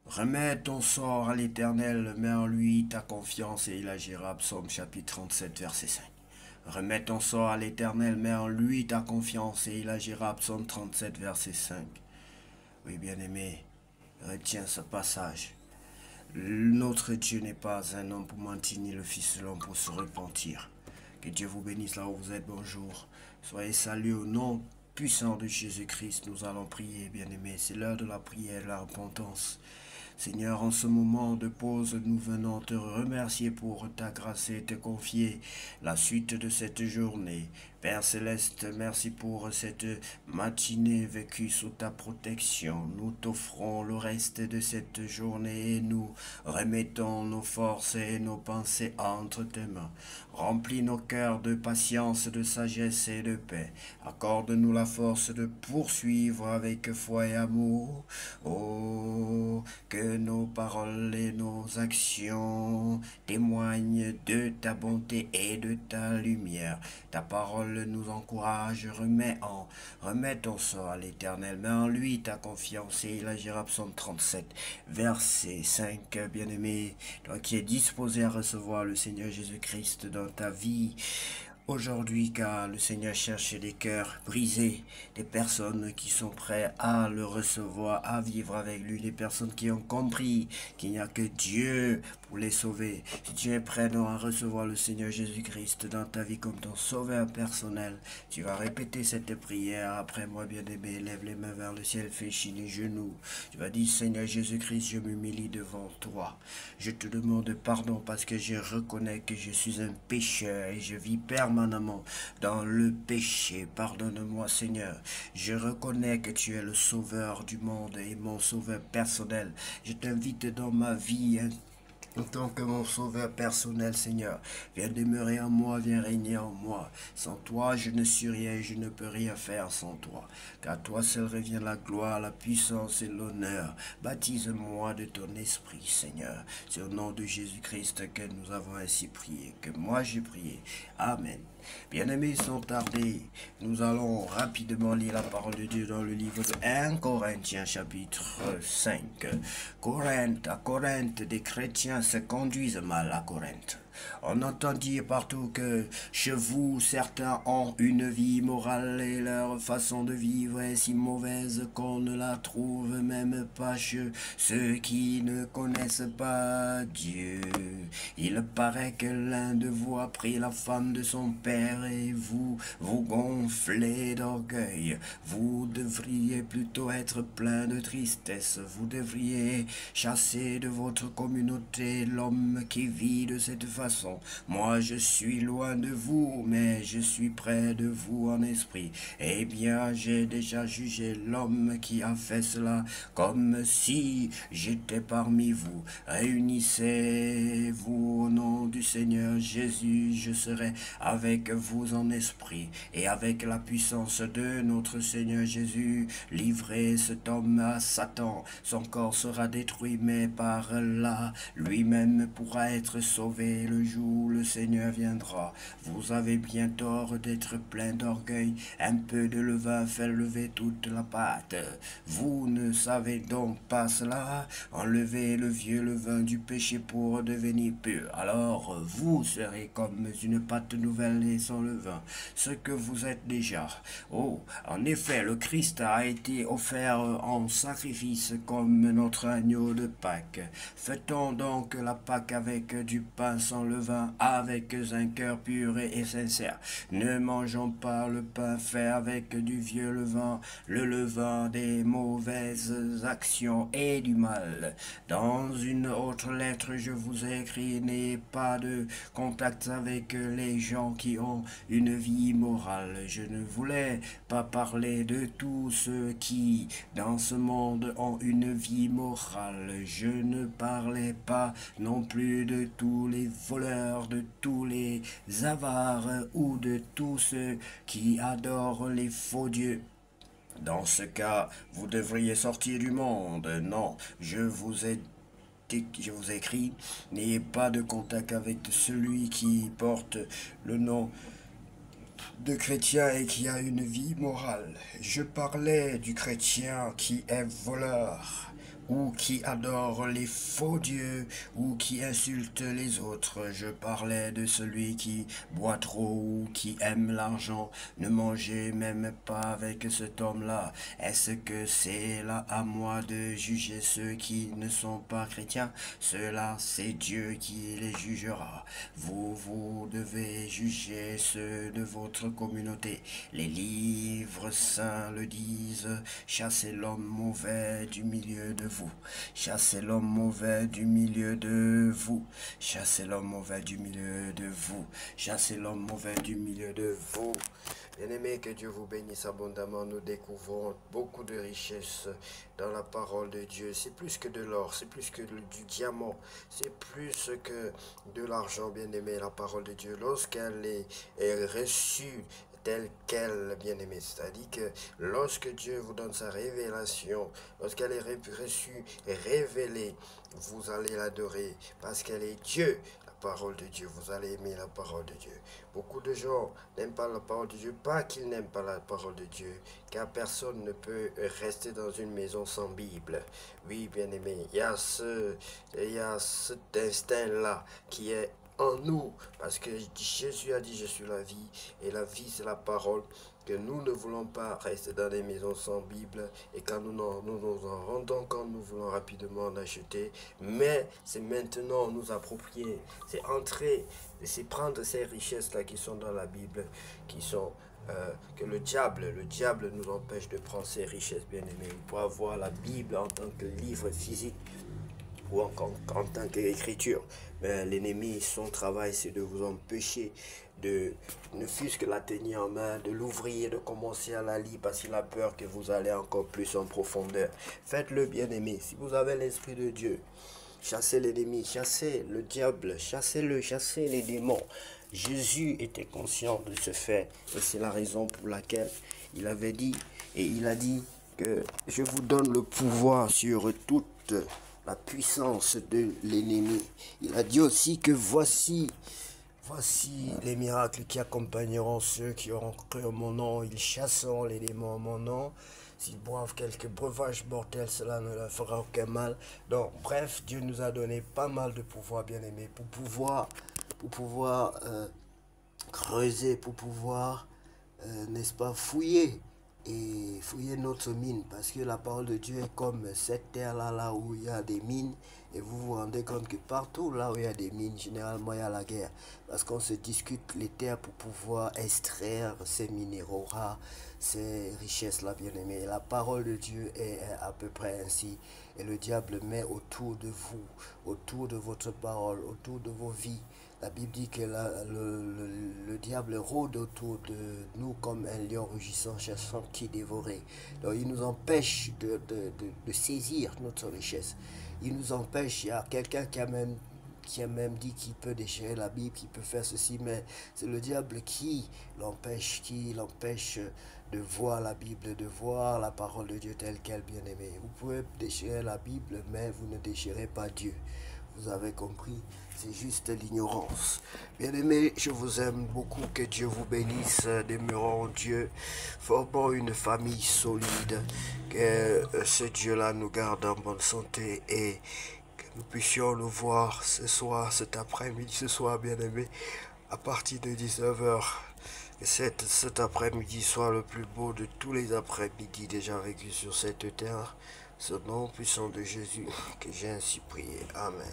Remets ton sort à l'Éternel, mets en lui ta confiance et il agira. Psaume chapitre 37, verset 5. Remets ton sort à l'Éternel, mets en lui ta confiance et il agira. Psaume 37, verset 5. Oui, bien-aimé, retiens ce passage. Notre Dieu n'est pas un homme pour mentir, ni le Fils de l'homme pour se repentir. Que Dieu vous bénisse là où vous êtes. Bonjour. Soyez salués au nom puissant de Jésus-Christ. Nous allons prier, bien-aimés. C'est l'heure de la prière, de la repentance. Seigneur, en ce moment de pause, nous venons te remercier pour ta grâce et te confier la suite de cette journée. Père Céleste, merci pour cette matinée vécue sous ta protection. Nous t'offrons le reste de cette journée et nous remettons nos forces et nos pensées entre tes mains. Remplis nos cœurs de patience, de sagesse et de paix. Accorde-nous la force de poursuivre avec foi et amour. Oh, que nos paroles et nos actions témoignent de ta bonté et de ta lumière. Ta parole nous encourage, remets ton sort à l'Éternel, mets en lui ta confiance et il agira. Psaume 37, verset 5. Bien-aimé, toi qui es disposé à recevoir le Seigneur Jésus-Christ dans ta vie, aujourd'hui, car le Seigneur cherche des cœurs brisés, des personnes qui sont prêtes à le recevoir, à vivre avec lui, des personnes qui ont compris qu'il n'y a que Dieu pour les sauver. Si tu es prêt à recevoir le Seigneur Jésus-Christ dans ta vie comme ton sauveur personnel, tu vas répéter cette prière après moi, bien-aimé. Lève les mains vers le ciel, fléchis les genoux. Tu vas dire, Seigneur Jésus-Christ, je m'humilie devant toi. Je te demande pardon parce que je reconnais que je suis un pécheur et je vis permanemment dans le péché. Pardonne-moi, Seigneur. Je reconnais que tu es le sauveur du monde et mon sauveur personnel. Je t'invite dans ma vie en tant que mon sauveur personnel, Seigneur. Viens demeurer en moi, viens régner en moi. Sans toi, je ne suis rien, je ne peux rien faire sans toi. Car toi seul revient la gloire, la puissance et l'honneur. Baptise-moi de ton esprit, Seigneur. C'est au nom de Jésus-Christ que nous avons ainsi prié, que moi j'ai prié. Amen. Bien-aimés, sans tarder, nous allons rapidement lire la parole de Dieu dans le livre de 1 Corinthiens chapitre 5. À Corinthe, des chrétiens se conduisent mal à Corinthe. On entend dire partout que chez vous, certains ont une vie morale et leur façon de vivre est si mauvaise qu'on ne la trouve même pas chez ceux qui ne connaissent pas Dieu. Il paraît que l'un de vous a pris la femme de son père et vous gonflez d'orgueil. Vous devriez plutôt être plein de tristesse. Vous devriez chasser de votre communauté l'homme qui vit de cette façon. Moi, je suis loin de vous, mais je suis près de vous en esprit. Eh bien, j'ai déjà jugé l'homme qui a fait cela comme si j'étais parmi vous. Réunissez-vous au nom du Seigneur Jésus, je serai avec vous en esprit et avec la puissance de notre Seigneur Jésus. Livrez cet homme à Satan, son corps sera détruit, mais par là, lui-même pourra être sauvé le jour où le Seigneur viendra. Vous avez bien tort d'être plein d'orgueil, un peu de levain fait lever toute la pâte. Vous ne savez donc pas cela? Enlevez le vieux levain du péché pour devenir pur. Alors vous serez comme une pâte nouvelle et sans levain, ce que vous êtes déjà. Oh, en effet, le Christ a été offert en sacrifice comme notre agneau de Pâques. Fait-on donc la Pâque avec du pain sans levain, avec un cœur pur et sincère? Ne mangeons pas le pain fait avec du vieux levain, le levain des mauvaises actions et du mal. Dans une autre lettre, je vous ai écrit, n'ayez pas de contact avec les gens qui ont une vie morale. Je ne voulais pas parler de tous ceux qui, dans ce monde, ont une vie morale. Je ne parlais pas non plus de tous les voleurs, de tous les avares ou de tous ceux qui adorent les faux dieux. Dans ce cas, vous devriez sortir du monde. Non, je vous écris, n'ayez pas de contact avec celui qui porte le nom de chrétien et qui a une vie morale. Je parlais du chrétien qui est voleur. ou qui adore les faux dieux, ou qui insulte les autres. Je parlais de celui qui boit trop ou qui aime l'argent. Ne mangez même pas avec cet homme-là. Est-ce que c'est là à moi de juger ceux qui ne sont pas chrétiens? Cela, c'est Dieu qui les jugera. Vous devez juger ceux de votre communauté. Les livres saints le disent. Chassez l'homme mauvais du milieu de vous. Chassez l'homme mauvais du milieu de vous. Chassez l'homme mauvais du milieu de vous. Chassez l'homme mauvais du milieu de vous. Bien-aimés, que Dieu vous bénisse abondamment. Nous découvrons beaucoup de richesses dans la parole de Dieu. C'est plus que de l'or, c'est plus que du diamant, c'est plus que de l'argent, bien-aimé, la parole de Dieu. Lorsqu'elle est reçue telle qu'elle, bien-aimé, c'est-à-dire que lorsque Dieu vous donne sa révélation, lorsqu'elle est reçue et révélée, vous allez l'adorer parce qu'elle est Dieu. Parole de Dieu, vous allez aimer la parole de Dieu. Beaucoup de gens n'aiment pas la parole de Dieu, pas qu'ils n'aiment pas la parole de Dieu, car personne ne peut rester dans une maison sans Bible. Oui, bien-aimé, il y a cet instinct-là qui est en nous, parce que Jésus a dit, je suis la vie, et la vie c'est la parole, que nous ne voulons pas rester dans des maisons sans Bible, et quand nous nous en rendons compte, nous voulons rapidement en acheter, mais c'est maintenant nous approprier, c'est entrer, c'est prendre ces richesses-là qui sont dans la Bible, qui sont que le diable nous empêche de prendre ces richesses, bien-aimés. Pour avoir la Bible en tant que livre physique, ou en tant qu'écriture. Mais l'ennemi, son travail, c'est de vous empêcher de, ne fût-ce que la tenir en main, de l'ouvrir, de commencer à la lire, parce qu'il a peur que vous allez encore plus en profondeur. Faites-le, bien-aimé. Si vous avez l'Esprit de Dieu, chassez l'ennemi, chassez le diable, chassez-le, chassez les démons. Jésus était conscient de ce fait, et c'est la raison pour laquelle il avait dit, et il a dit que je vous donne le pouvoir sur toute la puissance de l'ennemi. Il a dit aussi que voici les miracles qui accompagneront ceux qui auront cru en mon nom. Ils chasseront les démons en mon nom. S'ils boivent quelques breuvages mortels, cela ne leur fera aucun mal. Donc, bref, Dieu nous a donné pas mal de pouvoir, bien-aimés, pour pouvoir creuser, pour pouvoir, n'est-ce pas, fouiller notre mine, parce que la parole de Dieu est comme cette terre-là, là où il y a des mines, et vous vous rendez compte que partout là où il y a des mines, généralement il y a la guerre, parce qu'on se discute les terres pour pouvoir extraire ces minéraux rares, ces richesses-là, bien aimées. La parole de Dieu est à peu près ainsi, et le diable met autour de vous, autour de votre parole, autour de vos vies. La Bible dit que le diable rôde autour de nous comme un lion rugissant, cherchant qui dévorer. Donc il nous empêche de saisir notre richesse. Il nous empêche, il y a quelqu'un qui a même dit qu'il peut déchirer la Bible, qu'il peut faire ceci, mais c'est le diable qui l'empêche de voir la Bible, de voir la parole de Dieu telle qu'elle, bien aimée. Vous pouvez déchirer la Bible, mais vous ne déchirez pas Dieu. Vous avez compris, c'est juste l'ignorance. Bien-aimés, je vous aime beaucoup, que Dieu vous bénisse, demeurons Dieu, formons une famille solide, que ce Dieu-là nous garde en bonne santé et que nous puissions nous voir ce soir, cet après-midi, ce soir, bien-aimés, à partir de 19h. Que cet après-midi soit le plus beau de tous les après-midi déjà vécus sur cette terre. Ce nom puissant de Jésus que j'ai ainsi prié. Amen.